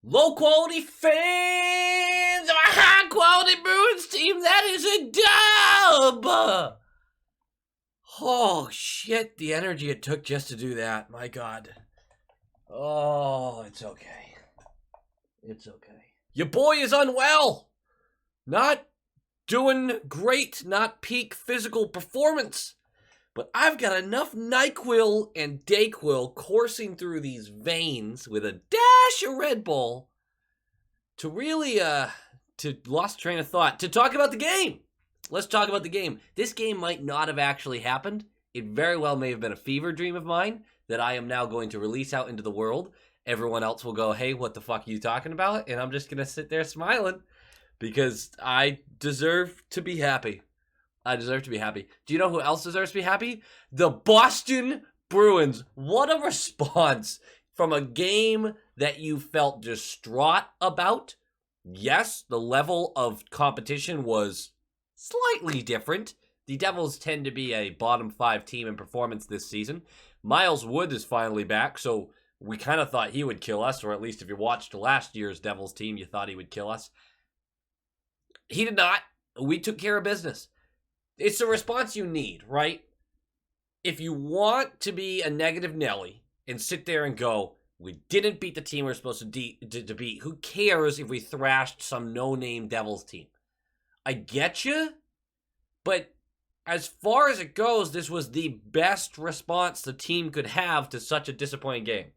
Low quality fans of a high quality Bruins team. That is a dub. Oh shit, the energy it took just to do that. My God. Oh, it's okay. It's okay. Your boy is unwell. Not doing great, not peak physical performance. But I've got enough NyQuil and DayQuil coursing through these veins with a dash of Red Bull to really, to lost train of thought, to talk about the game. Let's talk about the game. This game might not have actually happened. It very well may have been a fever dream of mine that I am now going to release out into the world. Everyone else will go, hey, what the fuck are you talking about? And I'm just going to sit there smiling because I deserve to be happy. I deserve to be happy. Do you know who else deserves to be happy? The Boston Bruins. What a response from a game that you felt distraught about. Yes, the level of competition was slightly different. The Devils tend to be a bottom 5 team in performance this season. Miles Wood is finally back, so we kind of thought he would kill us, or at least if you watched last year's Devils team, you thought he would kill us. He did not. We took care of business. It's the response you need, right? If you want to be a negative Nelly and sit there and go, we didn't beat the team we're supposed to beat, who cares if we thrashed some no-name Devils team? I get you, but as far as it goes, this was the best response the team could have to such a disappointing game.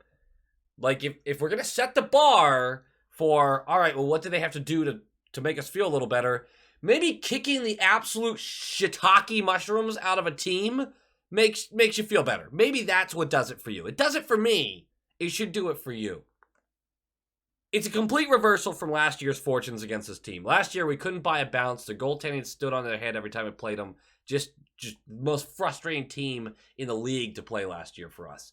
Like, if we're going to set the bar for, all right, well, what do they have to do to make us feel a little better? Maybe kicking the absolute shiitake mushrooms out of a team makes you feel better. Maybe that's what does it for you. It does it for me. It should do it for you. It's a complete reversal from last year's fortunes against this team. Last year, we couldn't buy a bounce. The goaltending stood on their head every time we played them. Just the most frustrating team in the league to play last year for us.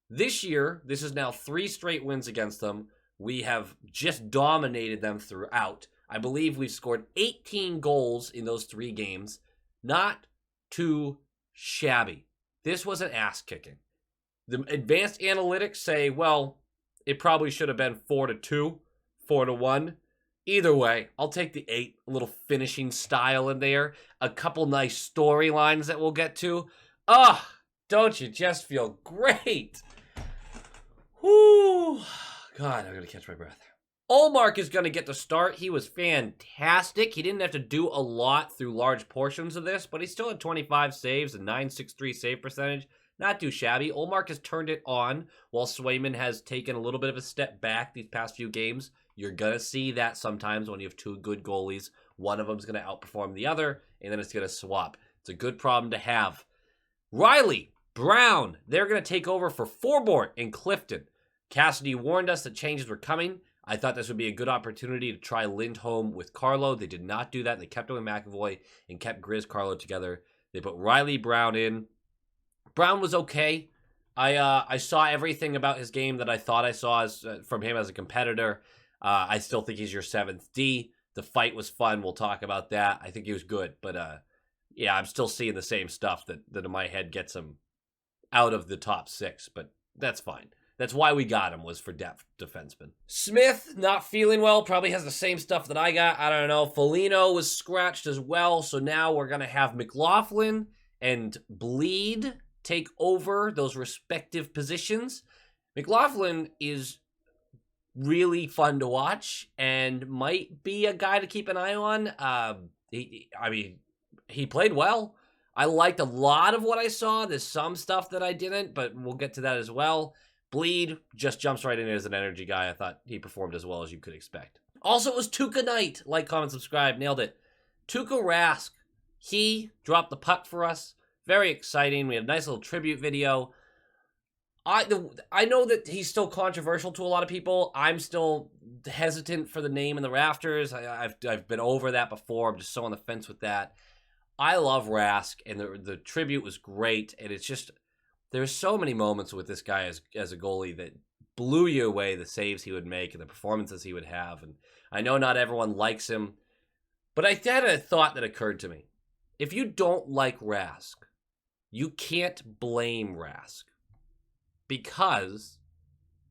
This year, this is now 3 straight wins against them. We have just dominated them throughout. I believe we've scored 18 goals in those 3 games. Not too shabby. This was an ass kicking. The advanced analytics say, well, it probably should have been 4-2, 4-1. Either way, I'll take the 8. A little finishing style in there. A couple nice storylines that we'll get to. Don't you just feel great? Whoo. God, I'm going to catch my breath. Ullmark is going to get the start. He was fantastic. He didn't have to do a lot through large portions of this, but he still had 25 saves and .963 save percentage. Not too shabby. Ullmark has turned it on, while Swayman has taken a little bit of a step back these past few games. You're going to see that sometimes when you have 2 good goalies. One of them is going to outperform the other, and then it's going to swap. It's a good problem to have. Riley, Brown, they're going to take over for Forbort in Clifton. Cassidy warned us that changes were coming. I thought this would be a good opportunity to try Lindholm with Carlo. They did not do that. They kept him with McAvoy and kept Grizz Carlo together. They put Riley Brown in. Brown was okay. I saw everything about his game that I thought I saw from him as a competitor. I still think he's your 7th D. The fight was fun. We'll talk about that. I think he was good. But, yeah, I'm still seeing the same stuff that in my head gets him out of the top 6. But that's fine. That's why we got him, was for depth defenseman. Smith, not feeling well, probably has the same stuff that I got. I don't know. Foligno was scratched as well, so now we're going to have McLaughlin and Bleed take over those respective positions. McLaughlin is really fun to watch and might be a guy to keep an eye on. He played well. I liked a lot of what I saw. There's some stuff that I didn't, but we'll get to that as well. Bleed just jumps right in as an energy guy. I thought he performed as well as you could expect. Also, it was Tuukka night. Like, comment, subscribe. Nailed it. Tuukka Rask. He dropped the puck for us. Very exciting. We had a nice little tribute video. I know that he's still controversial to a lot of people. I'm still hesitant for the name in the rafters. I've been over that before. I'm just so on the fence with that. I love Rask, and the tribute was great. And it's just, there's so many moments with this guy as a goalie that blew you away, the saves he would make and the performances he would have. And I know not everyone likes him, but I had a thought that occurred to me. If you don't like Rask, you can't blame Rask, because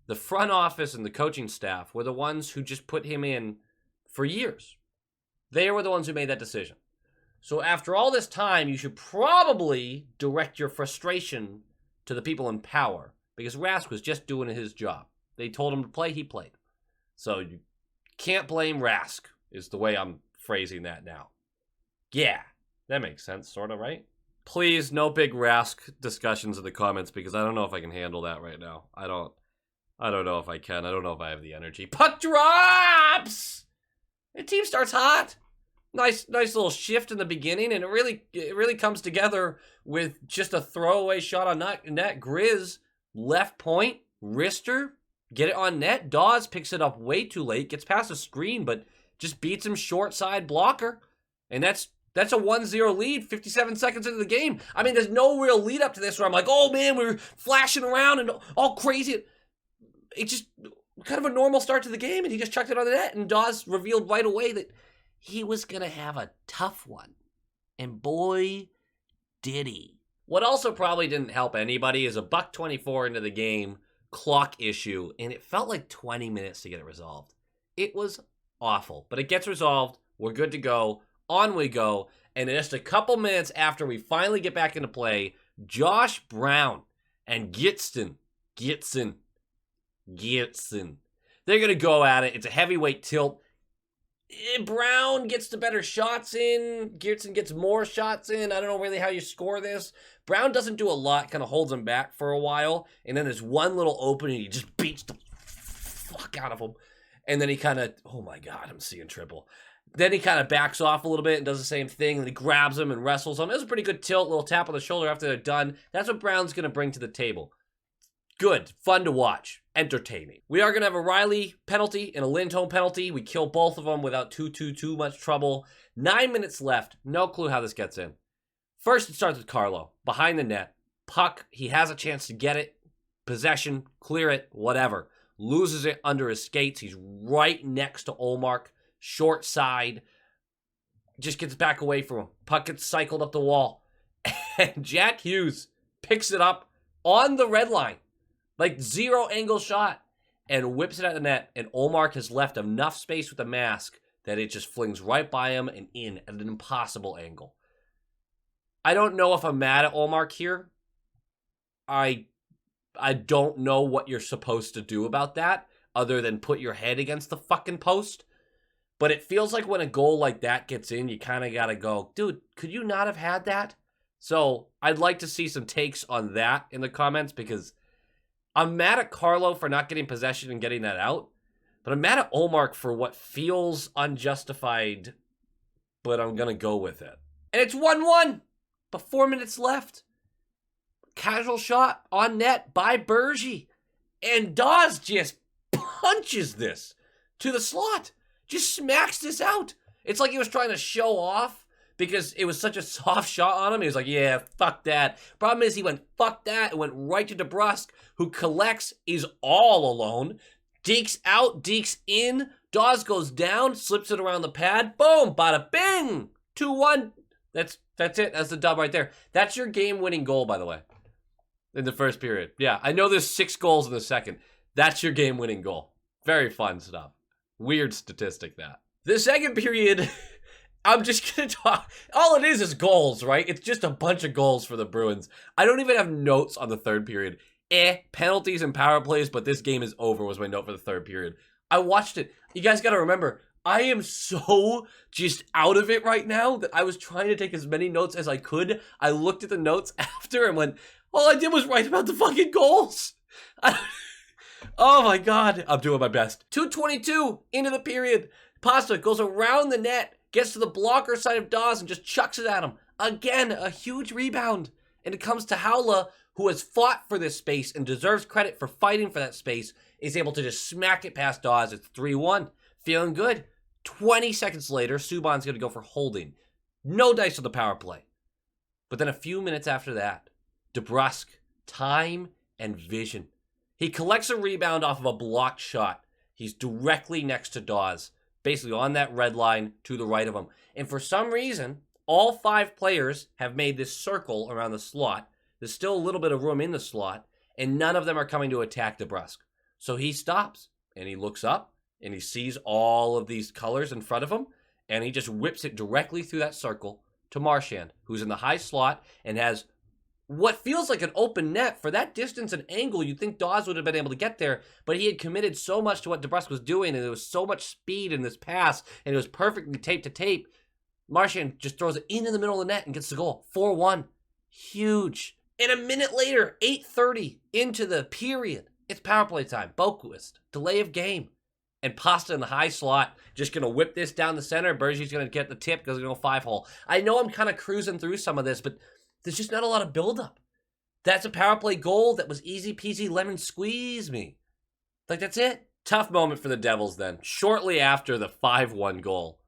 The front office and the coaching staff were the ones who just put him in for years. They were the ones who made that decision. So after all this time, you should probably direct your frustration to the people in power, because Rask was just doing his job. They told him to play, he played. So you can't blame Rask, is the way I'm phrasing that now. Yeah, that makes sense, sort of, right? Please, no big Rask discussions in the comments, because I don't know if I can handle that right now. I don't know if I can. I don't know if I have the energy. Puck drops! The team starts hot. Nice little shift in the beginning, and it really comes together with just a throwaway shot on net. Grizz, left point, wrister, get it on net. Dawes picks it up way too late, gets past the screen, but just beats him short side blocker. And that's a 1-0 lead, 57 seconds into the game. I mean, there's no real lead up to this where I'm like, oh man, we were flashing around and all crazy. It's just kind of a normal start to the game, and he just chucked it on the net, and Dawes revealed right away that he was going to have a tough one. And boy, did he. What also probably didn't help anybody is a $1:24 into the game, clock issue, and it felt like 20 minutes to get it resolved. It was awful, but it gets resolved. We're good to go. On we go. And in just a couple minutes after we finally get back into play, Josh Brown and Gitson. They're going to go at it. It's a heavyweight tilt. Brown gets the better shots in. Gitson gets more shots in. I don't know really how you score this. Brown doesn't do a lot, kind of holds him back for a while. And then there's one little opening. He just beats the fuck out of him. And then he kind of, oh my God, I'm seeing triple. Then he kind of backs off a little bit and does the same thing. And he grabs him and wrestles him. It was a pretty good tilt, little tap on the shoulder after they're done. That's what Brown's going to bring to the table. Good, fun to watch, entertaining. We are going to have a Riley penalty and a Lindholm penalty. We kill both of them without too much trouble. 9 minutes left. No clue how this gets in. First, it starts with Carlo, behind the net. Puck, he has a chance to get it. Possession, clear it, whatever. Loses it under his skates. He's right next to Ullmark. Short side. Just gets back away from him. Puck gets cycled up the wall. And Jack Hughes picks it up on the red line. Like zero angle shot, and whips it at the net, and Ullmark has left enough space with the mask that it just flings right by him and in at an impossible angle. I don't know if I'm mad at Ullmark here. I don't know what you're supposed to do about that other than put your head against the fucking post. But it feels like when a goal like that gets in, you kind of got to go, dude, could you not have had that? So I'd like to see some takes on that in the comments, because I'm mad at Carlo for not getting possession and getting that out, but I'm mad at Ullmark for what feels unjustified, but I'm going to go with it. And it's 1-1, but 4 minutes left. Casual shot on net by Bergie, and Dawes just punches this to the slot. Just smacks this out. It's like he was trying to show off because it was such a soft shot on him. He was like, yeah, fuck that. Problem is he went, fuck that, and went right to DeBrusk, who collects, is all alone. Dekes out, Dekes in. Dawes goes down, slips it around the pad. Boom, bada bing. 2-1. That's it. That's the dub right there. That's your game-winning goal, by the way, in the first period. Yeah, I know there's 6 goals in the second. That's your game-winning goal. Very fun stuff. Weird statistic, that. The second period, I'm just going to talk. All it is goals, right? It's just a bunch of goals for the Bruins. I don't even have notes on the third period. Penalties and power plays, but this game is over was my note for the third period. I watched it. You guys got to remember, I am so just out of it right now that I was trying to take as many notes as I could. I looked at the notes after and went, all I did was write about the fucking goals. Oh my God, I'm doing my best. 2:22 into the period. Pasta goes around the net, gets to the blocker side of Dawes and just chucks it at him. Again, a huge rebound. And it comes to Howla, who has fought for this space and deserves credit for fighting for that space, is able to just smack it past Dawes. It's 3-1. Feeling good. 20 seconds later, Subban's going to go for holding. No dice on the power play. But then a few minutes after that, DeBrusk, time and vision. He collects a rebound off of a blocked shot. He's directly next to Dawes, basically on that red line to the right of him. And for some reason, all 5 players have made this circle around the slot. There's still a little bit of room in the slot, and none of them are coming to attack DeBrusk. So he stops and he looks up and he sees all of these colors in front of him, and he just whips it directly through that circle to Marchand, who's in the high slot and has what feels like an open net. For that distance and angle, you'd think Dawes would have been able to get there, but he had committed so much to what DeBrusk was doing, and there was so much speed in this pass, and it was perfectly tape to tape. Marchand just throws it into the middle of the net and gets the goal. 4-1. Huge. And a minute later, 8:30 into the period, it's power play time. Boquist, delay of game. And Pasta in the high slot, just going to whip this down the center. Bergey's going to get the tip because he's going to go 5-hole. I know I'm kind of cruising through some of this, but there's just not a lot of buildup. That's a power play goal that was easy peasy lemon squeeze me. Like, that's it. Tough moment for the Devils then. Shortly after the 5-1 goal.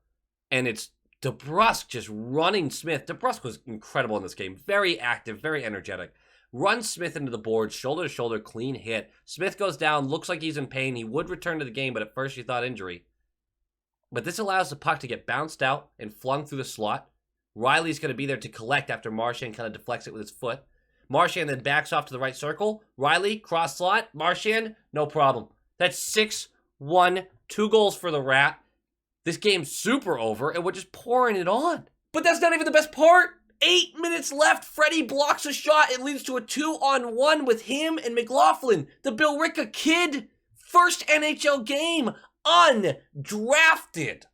And it's DeBrusk just running Smith. DeBrusk was incredible in this game. Very active, very energetic. Runs Smith into the board, shoulder to shoulder, clean hit. Smith goes down, looks like he's in pain. He would return to the game, but at first you thought injury. But this allows the puck to get bounced out and flung through the slot. Riley's going to be there to collect after Marchand kind of deflects it with his foot. Marchand then backs off to the right circle. Riley, cross slot. Marchand, no problem. That's 6-1, 2 goals for the Rat. This game's super over, and we're just pouring it on. But that's not even the best part. 8 minutes left. Freddie blocks a shot. It leads to a 2-on-1 with him and McLaughlin. The Bill Ricca kid. First NHL game. Undrafted.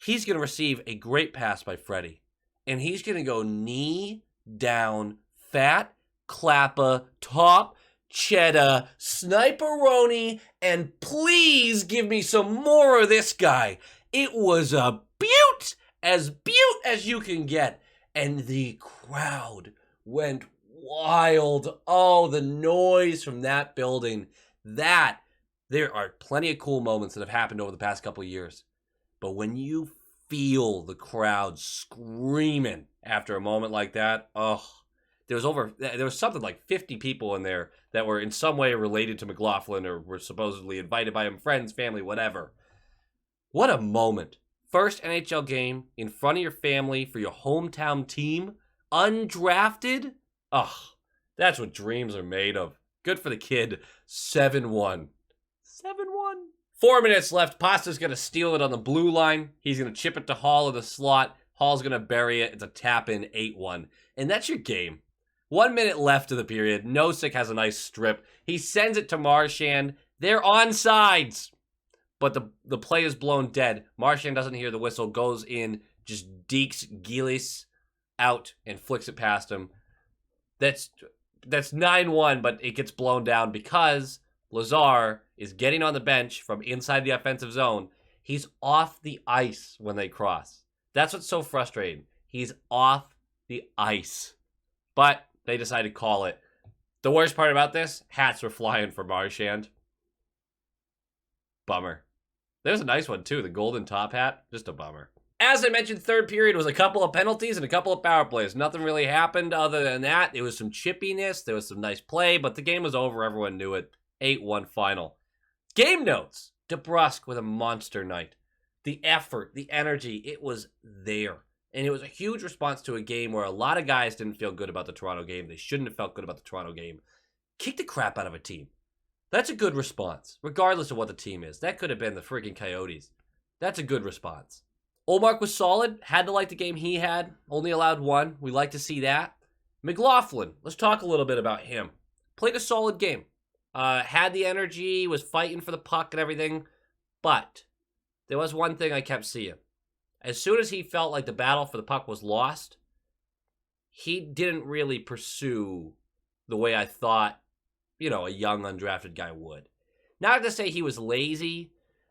He's going to receive a great pass by Freddie. And he's going to go knee down, fat, clappa, top, cheddar, sniperoni, and please give me some more of this guy. It was a beaut as you can get. And the crowd went wild. Oh, the noise from that building. There are plenty of cool moments that have happened over the past couple of years. But when you feel the crowd screaming after a moment like that, there was something like 50 people in there that were in some way related to McLaughlin or were supposedly invited by him, friends, family, whatever. What a moment. First NHL game in front of your family for your hometown team, undrafted. That's what dreams are made of. Good for the kid. 7-1. 7-1. 4 minutes left. Pasta's going to steal it on the blue line. He's going to chip it to Hall in the slot. Hall's going to bury it. It's a tap-in, 8-1. And that's your game. 1 minute left of the period. Nosek has a nice strip. He sends it to Marchand. They're onside. But the play is blown dead. Marchand doesn't hear the whistle. Goes in. Just dekes Gillis out and flicks it past him. That's 9-1, but it gets blown down because Lazar is getting on the bench from inside the offensive zone. He's off the ice when they cross. That's what's so frustrating. He's off the ice. But they decided to call it. The worst part about this, hats were flying for Marchand. Bummer. There's a nice one too, the golden top hat. Just a bummer. As I mentioned, third period was a couple of penalties and a couple of power plays. Nothing really happened other than that. It was some chippiness. There was some nice play, but the game was over. Everyone knew it. 8-1 final. Game notes. DeBrusk with a monster night. The effort, the energy, it was there. And it was a huge response to a game where a lot of guys didn't feel good about the Toronto game. They shouldn't have felt good about the Toronto game. Kick the crap out of a team. That's a good response, regardless of what the team is. That could have been the freaking Coyotes. That's a good response. Ullmark was solid. Had to like the game he had. Only allowed one. We like to see that. McLaughlin, let's talk a little bit about him. Played a solid game. Had the energy, was fighting for the puck and everything. But there was one thing I kept seeing. As soon as he felt like the battle for the puck was lost, he didn't really pursue the way I thought, a young undrafted guy would. Not to say he was lazy,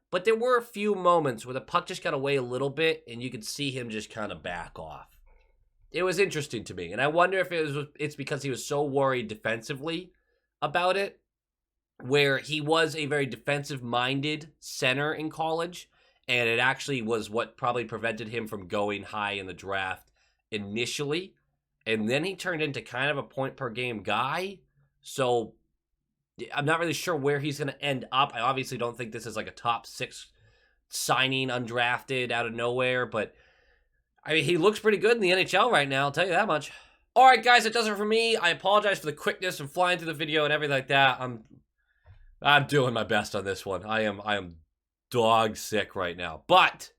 but there were a few moments where the puck just got away a little bit and you could see him just kind of back off. It was interesting to me, and I wonder if it's because he was so worried defensively about it, where he was a very defensive-minded center in college, and it actually was what probably prevented him from going high in the draft initially, and then he turned into kind of a point-per-game guy, so I'm not really sure where he's going to end up. I obviously don't think this is like a top 6 signing, undrafted, out of nowhere, but I mean, he looks pretty good in the NHL right now, I'll tell you that much. All right, guys, that does it for me. I apologize for the quickness and flying through the video and everything like that. I'm doing my best on this one. I am dog sick right now. But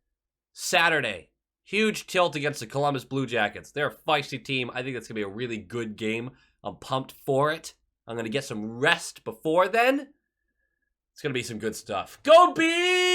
Saturday, huge tilt against the Columbus Blue Jackets. They're a feisty team. I think it's going to be a really good game. I'm pumped for it. I'm going to get some rest before then. It's going to be some good stuff. Go Bees!